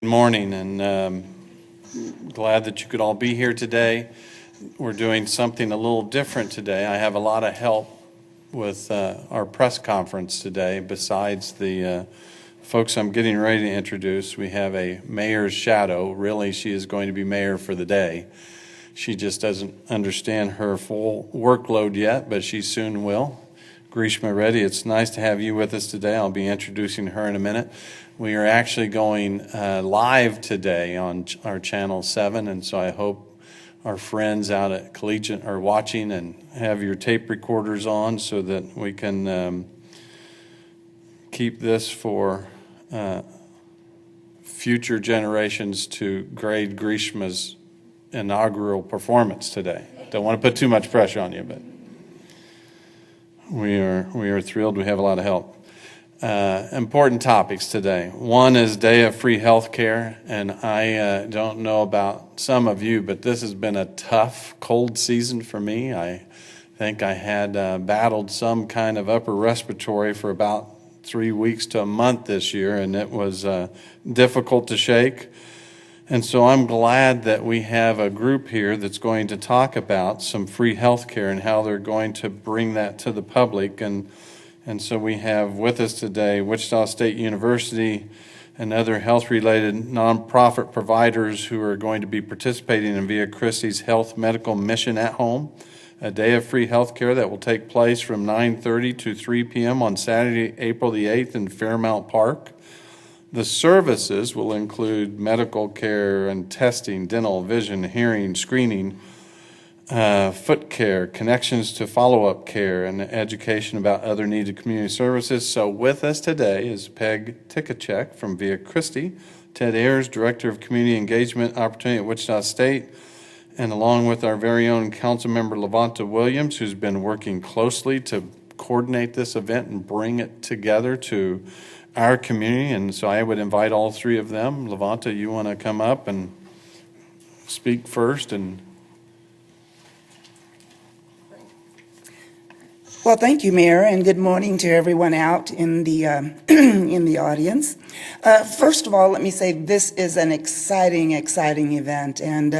Good morning, and glad that you could all be here today. We're doing something a little different today. I have a lot of help with our press conference today. Besides the folks I'm getting ready to introduce, we have a mayor's shadow. Really, she is going to be mayor for the day. She just doesn't understand her full workload yet, but she soon will. Grishma Reddy, it's nice to have you with us today. I'll be introducing her in a minute. We are actually going live today on our Channel 7, and so I hope our friends out at Collegiate are watching and have your tape recorders on so that we can keep this for future generations to grade Grishma's inaugural performance today. Don't want to put too much pressure on you, but we are thrilled. We have a lot of help. Important topics today. One is Day of Free Health Care, and I don't know about some of you, but this has been a tough, cold season for me. I think I had battled some kind of upper respiratory for about 3 weeks to a month this year, and it was difficult to shake. And so I'm glad that we have a group here that's going to talk about some free health care and how they're going to bring that to the public. And so we have with us today Wichita State University and other health-related nonprofit providers who are going to be participating in Via Christi's Health Medical Mission at Home, a day of free health care that will take place from 9:30 to 3 p.m. on Saturday, April the 8th in Fairmount Park. The services will include medical care and testing, dental, vision, hearing, screening, foot care, connections to follow-up care, and education about other needed community services. So with us today is Peg Tikachek from Via Christi, Ted Ayers, Director of Community Engagement Opportunity at Wichita State, and along with our very own Councilmember Levanta Williams, who's been working closely to coordinate this event and bring it together to our community. And so I would invite all three of them. Levanta, you want to come up and speak first? Well, thank you, Mayor, and good morning to everyone out in the in the audience. First of all, let me say this is an exciting event. And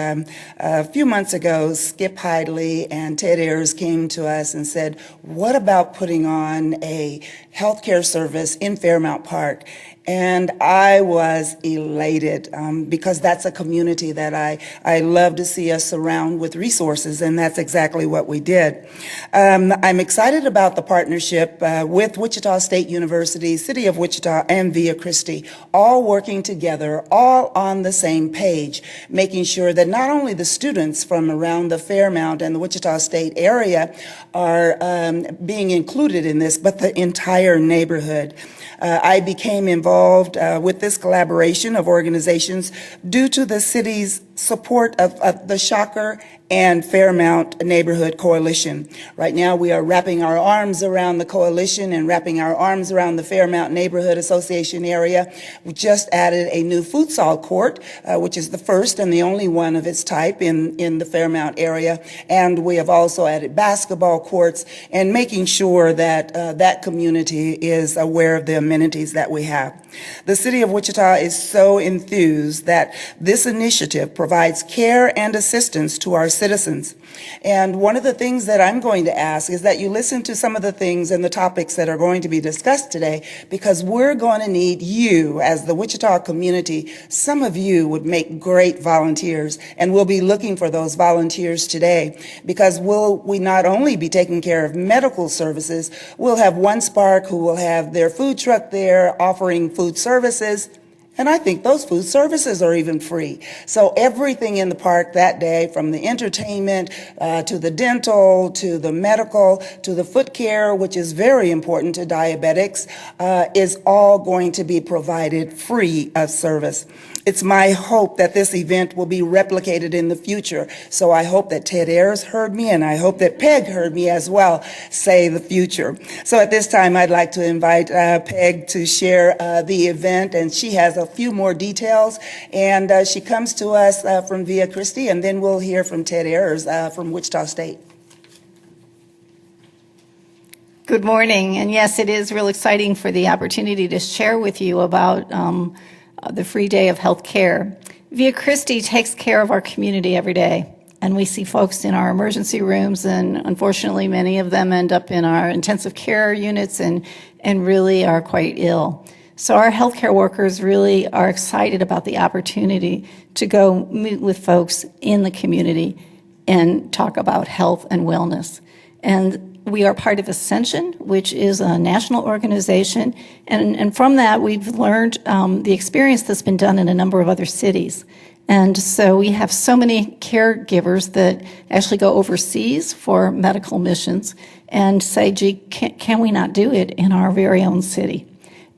a few months ago, Skip Hidley and Ted Ayers came to us and said, what about putting on a healthcare service in Fairmount Park? And I was elated because that's a community that I love to see us surround with resources, and that's exactly what we did. I'm excited about the partnership with Wichita State University, City of Wichita, and Via Christi, all working together, all on the same page, making sure that not only the students from around the Fairmount and the Wichita State area are being included in this, but the entire neighborhood. I became involved with this collaboration of organizations due to the city's support of the Shocker and Fairmount Neighborhood Coalition. Right now we are wrapping our arms around the coalition and wrapping our arms around the Fairmount Neighborhood Association area. We just added a new futsal court, which is the first and the only one of its type in the Fairmount area. And we have also added basketball courts and making sure that that community is aware of the amenities that we have. The City of Wichita is so enthused that this initiative provides care and assistance to our citizens. And one of the things that I'm going to ask is that you listen to some of the things and the topics that are going to be discussed today, because we're going to need you as the Wichita community. Some of you would make great volunteers, and we'll be looking for those volunteers today, because we not only be taking care of medical services, we'll have One Spark who will have their food truck there offering food services. And I think those food services are even free. So everything in the park that day, from the entertainment to the dental, to the medical, to the foot care, which is very important to diabetics, is all going to be provided free of service. It's my hope that this event will be replicated in the future. So I hope that Ted Ayers heard me, and I hope that Peg heard me as well say the future. So at this time, I'd like to invite Peg to share the event, and she has a few more details. And she comes to us from Via Christi, and then we'll hear from Ted Ayers from Wichita State. Good morning, and yes, it is real exciting for the opportunity to share with you about the free day of health care. Via Christi takes care of our community every day. And we see folks in our emergency rooms, and unfortunately many of them end up in our intensive care units and really are quite ill. So our healthcare workers really are excited about the opportunity to go meet with folks in the community and talk about health and wellness. And we are part of Ascension, which is a national organization, and from that we've learned the experience that's been done in a number of other cities. And so we have so many caregivers that actually go overseas for medical missions and say, gee, can we not do it in our very own city?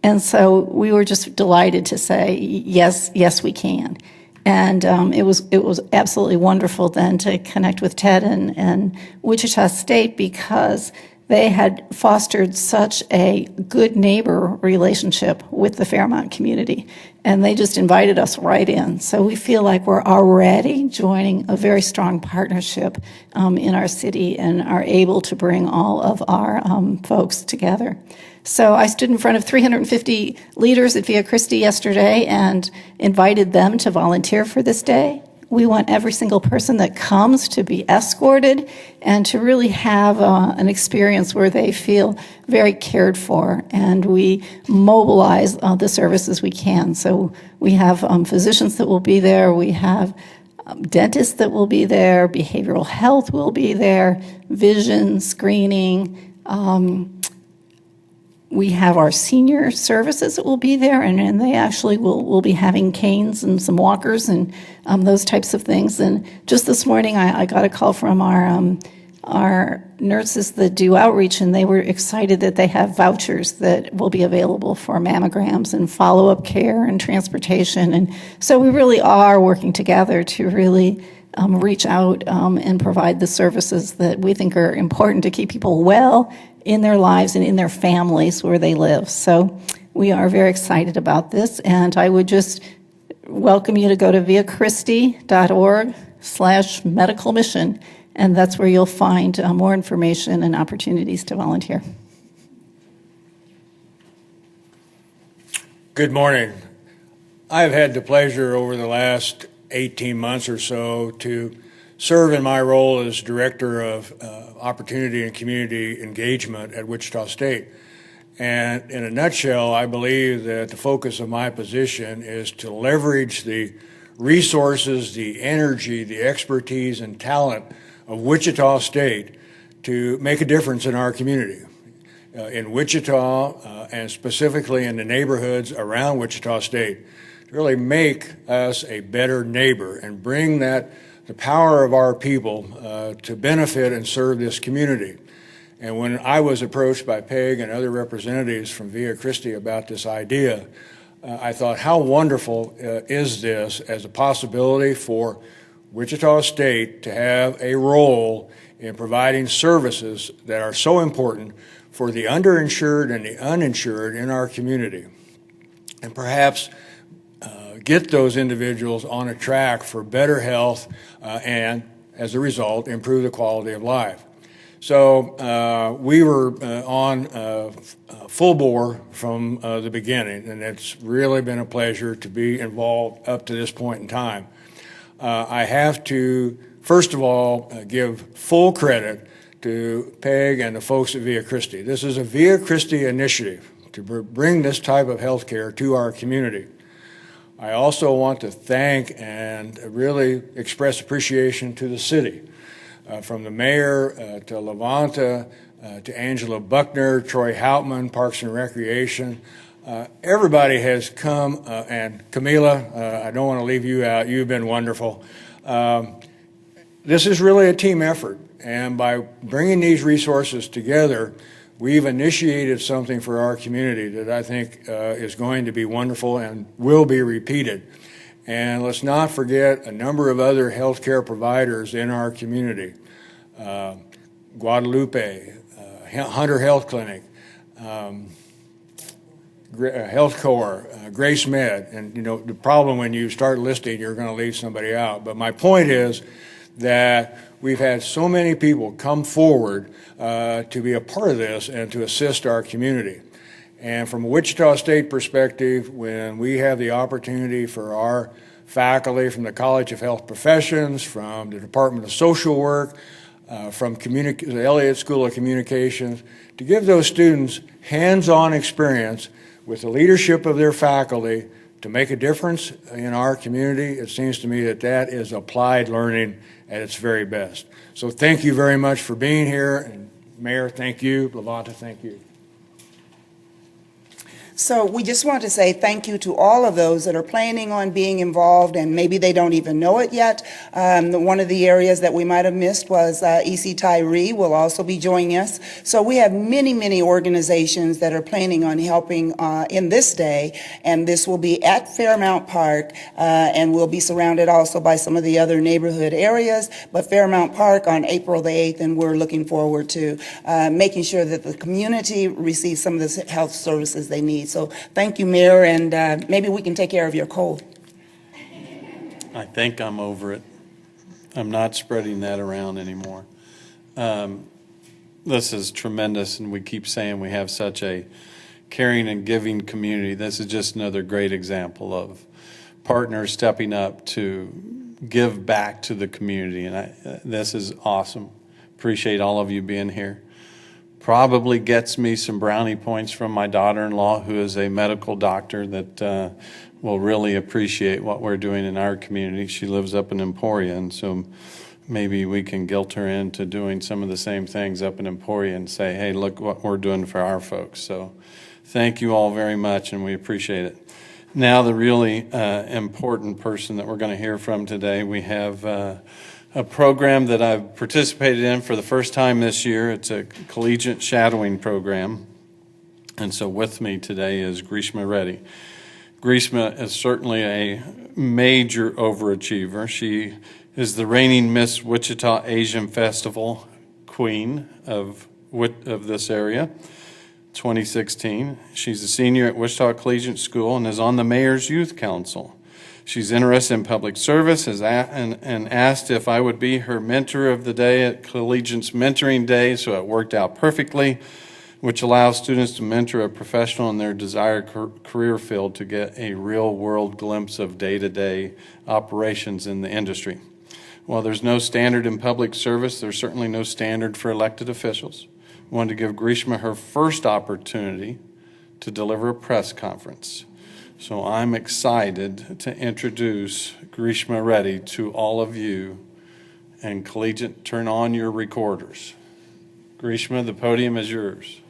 And so we were just delighted to say, yes, we can. And it was absolutely wonderful then to connect with Ted and Wichita State, because they had fostered such a good neighbor relationship with the Fairmount community, and they just invited us right in. So we feel like we're already joining a very strong partnership in our city and are able to bring all of our folks together. So I stood in front of 350 leaders at Via Christi yesterday and invited them to volunteer for this day. We want every single person that comes to be escorted and to really have an experience where they feel very cared for, and we mobilize the services we can. So we have physicians that will be there, we have dentists that will be there, behavioral health will be there, vision, screening, we have our senior services that will be there, and they actually will be having canes and some walkers and those types of things. And just this morning, I got a call from our nurses that do outreach, and they were excited that they have vouchers that will be available for mammograms and follow-up care and transportation. And so we really are working together to really reach out and provide the services that we think are important to keep people well in their lives and in their families where they live. So we are very excited about this, and I would just welcome you to go to viachristi.org/medical mission, and that's where you'll find more information and opportunities to volunteer. Good morning. I've had the pleasure over the last 18 months or so to serve in my role as Director of Opportunity and Community Engagement at Wichita State. And in a nutshell, I believe that the focus of my position is to leverage the resources, the energy, the expertise, and talent of Wichita State to make a difference in our community. In Wichita, and specifically in the neighborhoods around Wichita State, to really make us a better neighbor and bring the power of our people to benefit and serve this community. And when I was approached by Peg and other representatives from Via Christi about this idea, I thought, how wonderful is this as a possibility for Wichita State to have a role in providing services that are so important for the underinsured and the uninsured in our community, and perhaps get those individuals on a track for better health and, as a result, improve the quality of life. So we were on full bore from the beginning, and it's really been a pleasure to be involved up to this point in time. I have to, first of all, give full credit to Peg and the folks at Via Christi. This is a Via Christi initiative to bring this type of health care to our community. I also want to thank and really express appreciation to the city, from the mayor to Levanta, to Angela Buckner, Troy Houtman, Parks and Recreation. Everybody has come, and Camila, I don't want to leave you out. You've been wonderful. This is really a team effort, and by bringing these resources together, we've initiated something for our community that I think is going to be wonderful and will be repeated. And let's not forget a number of other healthcare providers in our community. Guadalupe, Hunter Health Clinic, Health Corps, Grace Med. And you know, the problem when you start listing, you're going to leave somebody out. But my point is that we've had so many people come forward to be a part of this and to assist our community. And from a Wichita State perspective, when we have the opportunity for our faculty from the College of Health Professions, from the Department of Social Work, from the Elliott School of Communications, to give those students hands-on experience with the leadership of their faculty to make a difference in our community, it seems to me that that is applied learning at its very best. So thank you very much for being here. And Mayor, thank you. Lavonta, thank you. So we just want to say thank you to all of those that are planning on being involved, and maybe they don't even know it yet. One of the areas that we might have missed was EC Tyree will also be joining us. So we have many, many organizations that are planning on helping in this day, and this will be at Fairmount Park, and we'll be surrounded also by some of the other neighborhood areas, but Fairmount Park on April the 8th, and we're looking forward to making sure that the community receives some of the health services they need. So thank you, Mayor, and maybe we can take care of your cold. I think I'm over it. I'm not spreading that around anymore. This is tremendous, and we keep saying we have such a caring and giving community. This is just another great example of partners stepping up to give back to the community, and this is awesome. Appreciate all of you being here. Probably gets me some brownie points from my daughter-in-law, who is a medical doctor, that will really appreciate what we're doing in our community. She lives up in Emporia, and so maybe we can guilt her into doing some of the same things up in Emporia and say, hey, look what we're doing for our folks. So thank you all very much, and we appreciate it. Now, the really important person that we're going to hear from today, we have a program that I've participated in for the first time this year. It's a collegiate shadowing program. And so with me today is Grishma Reddy. Grishma is certainly a major overachiever. She is the reigning Miss Wichita Asian Festival queen of this area, 2016. She's a senior at Wichita Collegiate School and is on the Mayor's Youth Council. She's interested in public service and asked if I would be her mentor of the day at Collegiate's Mentoring Day, so it worked out perfectly, which allows students to mentor a professional in their desired career field to get a real-world glimpse of day-to-day operations in the industry. While there's no standard in public service, there's certainly no standard for elected officials. I wanted to give Grishma her first opportunity to deliver a press conference. So I'm excited to introduce Grishma Reddy to all of you. And Collegiate, turn on your recorders. Grishma, the podium is yours.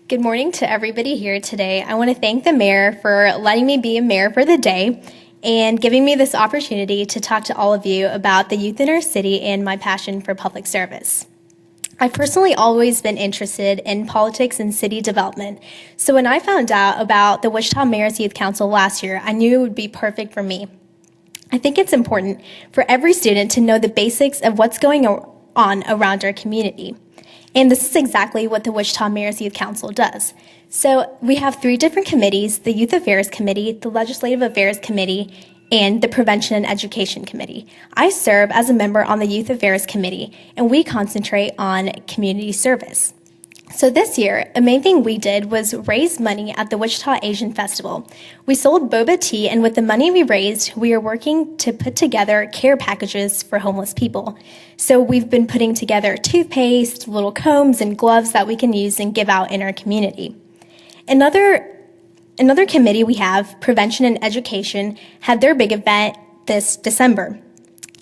Good morning to everybody here today. I want to thank the mayor for letting me be a mayor for the day and giving me this opportunity to talk to all of you about the youth in our city and my passion for public service. I've personally always been interested in politics and city development, so when I found out about the Wichita Mayor's Youth Council last year, I knew it would be perfect for me. I think it's important for every student to know the basics of what's going on around our community. And this is exactly what the Wichita Mayor's Youth Council does. So we have 3 different committees: the Youth Affairs Committee, the Legislative Affairs Committee, and the Prevention and Education Committee. I serve as a member on the Youth Affairs Committee, and we concentrate on community service. So this year, a main thing we did was raise money at the Wichita Asian Festival. We sold boba tea, and with the money we raised, we are working to put together care packages for homeless people. So we've been putting together toothpaste, little combs, and gloves that we can use and give out in our community. Another committee we have, Prevention and Education, had their big event this December.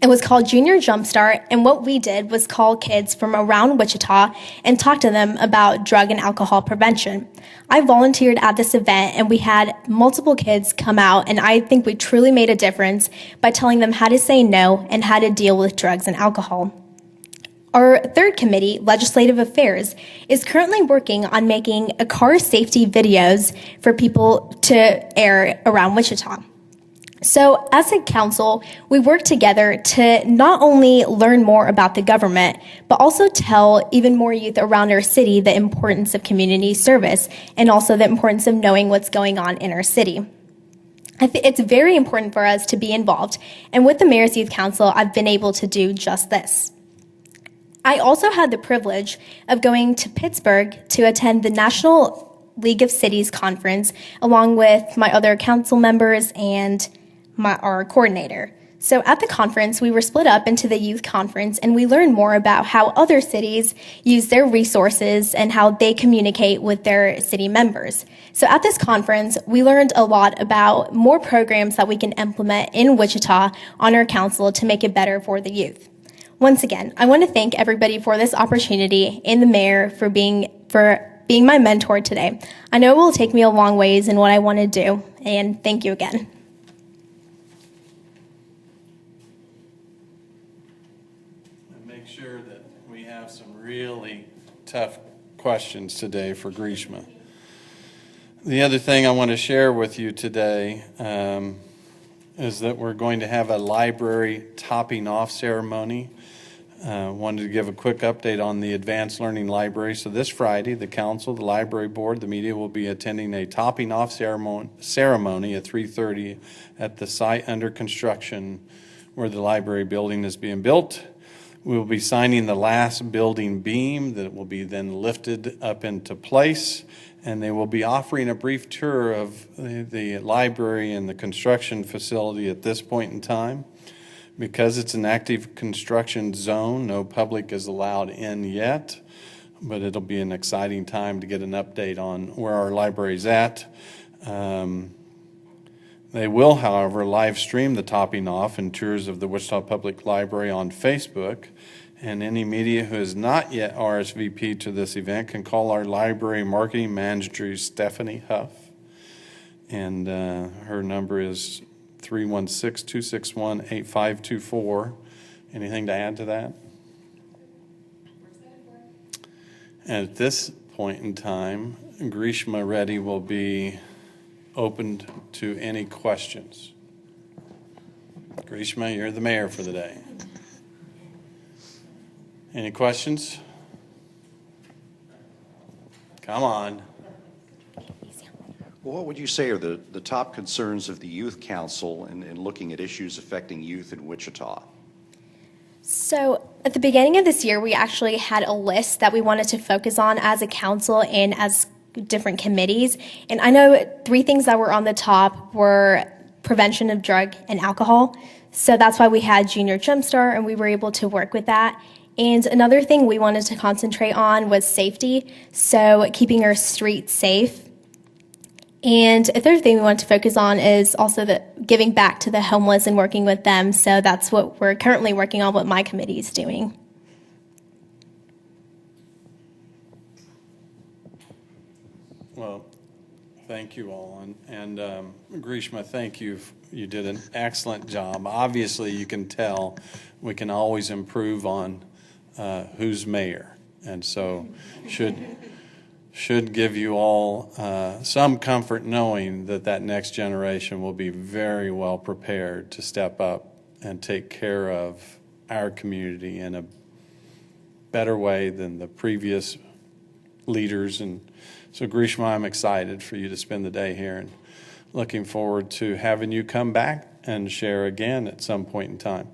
It was called Junior Jumpstart, and what we did was call kids from around Wichita and talk to them about drug and alcohol prevention. I volunteered at this event, and we had multiple kids come out, and I think we truly made a difference by telling them how to say no and how to deal with drugs and alcohol. Our third committee, Legislative Affairs, is currently working on making a car safety videos for people to air around Wichita. So as a council, we work together to not only learn more about the government, but also tell even more youth around our city the importance of community service and also the importance of knowing what's going on in our city. It's very important for us to be involved, and with the Mayor's Youth Council, I've been able to do just this. I also had the privilege of going to Pittsburgh to attend the National League of Cities conference along with my other council members and our coordinator. So at the conference, we were split up into the youth conference, and we learned more about how other cities use their resources and how they communicate with their city members. So at this conference, we learned a lot about more programs that we can implement in Wichita on our council to make it better for the youth. Once again, I want to thank everybody for this opportunity and the mayor for being my mentor today. I know it will take me a long ways in what I want to do, and thank you again. Make sure that we have some really tough questions today for Grishma. The other thing I want to share with you today is that we're going to have a library topping off ceremony. Wanted to give a quick update on the Advanced Learning Library. So this Friday, the council, the library board, the media will be attending a topping off ceremony at 3:30 at the site under construction where the library building is being built. We will be signing the last building beam that will be then lifted up into place, and they will be offering a brief tour of the library and the construction facility at this point in time. Because it's an active construction zone, no public is allowed in yet, but it'll be an exciting time to get an update on where our library's at. They will, however, live stream the topping off and tours of the Wichita Public Library on Facebook, and any media who has not yet RSVP'd to this event can call our library marketing manager, Stephanie Huff, and her number is 316-261-8524. Anything to add to that? And at this point in time, Grishma Reddy will be opened to any questions. Grishma, you're the mayor for the day. Any questions? Come on. Well, what would you say are the top concerns of the Youth Council in looking at issues affecting youth in Wichita? So at the beginning of this year, we actually had a list that we wanted to focus on as a council and as different committees. And I know 3 things that were on the top were prevention of drug and alcohol. So that's why we had Junior Jumpstart, and we were able to work with that. And another thing we wanted to concentrate on was safety, so keeping our streets safe. And a third thing we want to focus on is also the giving back to the homeless and working with them. So that's what we're currently working on, what my committee is doing. Well, thank you all. And Grishma, thank you. You did an excellent job. Obviously, you can tell we can always improve on who's mayor. And so should give you all some comfort knowing that next generation will be very well prepared to step up and take care of our community in a better way than the previous leaders. And so, Grishma, I'm excited for you to spend the day here and looking forward to having you come back and share again at some point in time.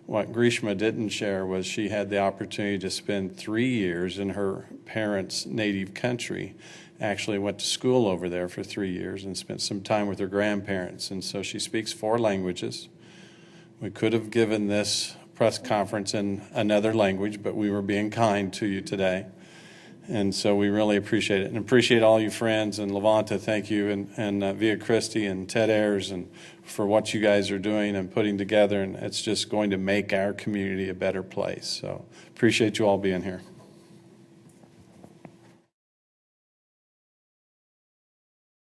What Grishma didn't share was she had the opportunity to spend 3 years in her parents' native country, actually went to school over there for 3 years and spent some time with her grandparents. And so she speaks 4 languages. We could have given this press conference in another language, but we were being kind to you today. And so we really appreciate it, and appreciate all you friends. And Levanta, thank you, and Via Christi and Ted Ayers, and for what you guys are doing and putting together. And it's just going to make our community a better place. So appreciate you all being here.